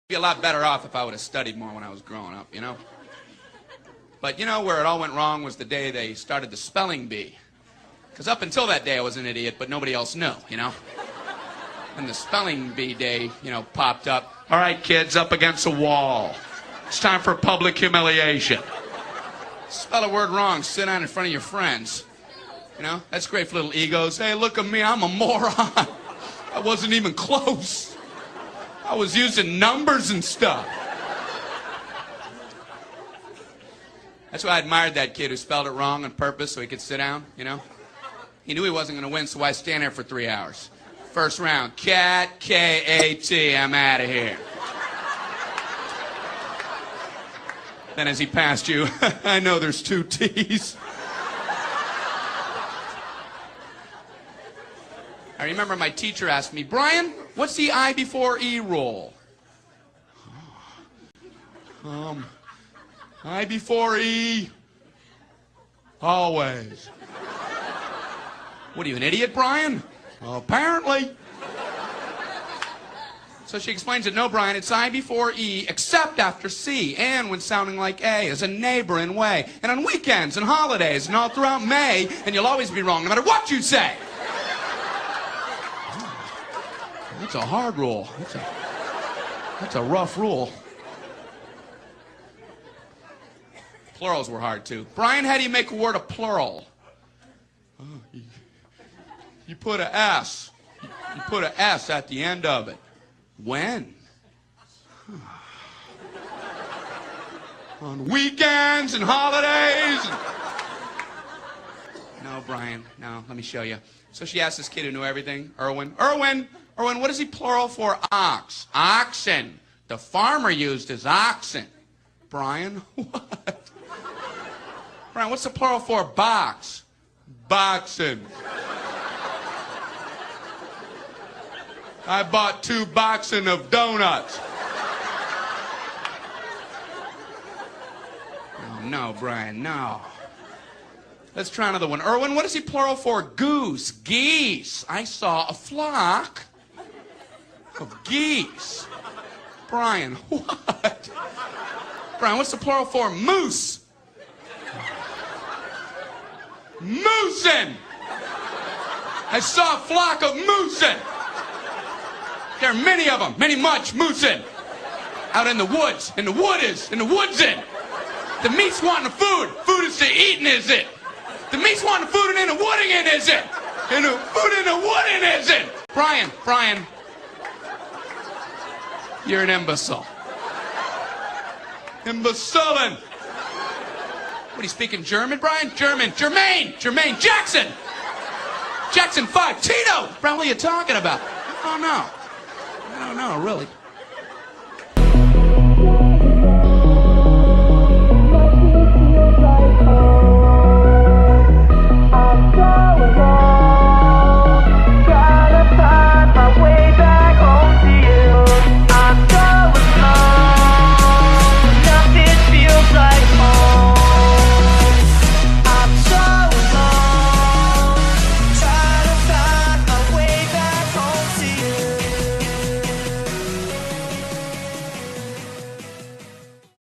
Be a lot better off if I would have studied more when I was growing up, you know? But you know where it all went wrong was the day they started the spelling bee. Because up until that day I was an idiot, but nobody else knew, you know? And the spelling bee day, you know, popped up. All right, kids, up against a wall. It's time for public humiliation. Spell a word wrong, sit down in front of your friends. You know, that's great for little egos. Hey, look at me, I'm a moron. I wasn't even close. I was using numbers and stuff. That's why I admired that kid who spelled it wrong on purpose so he could sit down, you know? He knew he wasn't going to win, so why stand there for 3 hours? First round, cat, K-A-T, I'm out of here. Then as he passed you, I know there's 2 T's. I remember my teacher asked me, Brian, what's the I before E rule? I before E, always. What are you, an idiot, Brian? Apparently. So she explains it, no, Brian, it's I before E, except after C, and when sounding like A, as a neighbor in way, and on weekends and holidays, and all throughout May, and you'll always be wrong, no matter what you say. That's a hard rule. That's a rough rule. Plurals were hard, too. Brian, how do you make a word a plural? You put a S. You put a S at the end of it. When? On weekends and holidays. No, Brian, no, let me show you. So she asked this kid who knew everything, Erwin, what is he plural for? Ox. Oxen. The farmer used his oxen. Brian, what? Brian, what's the plural for box? Boxen. I bought 2 boxen of donuts. Oh, no, Brian, no. Let's try another one. Erwin, what is he plural for? Goose. Geese. I saw a flock of geese. Brian, what? Brian, what's the plural for? Moose. Moosin. I saw a flock of moosin. There are many of them, much moosin. Out in the woods, in the woodsin. The meat's wanting the food. Food is to eating, is it? The meat's wanting the food and in the wooding, is it? And the food in the wooding, is it? Brian. You're an imbecile. Imbecilin'. What, are you speaking German, Brian? Germaine. Jackson 5. Tito. Brian, what are you talking about? Oh, no. I don't know, really.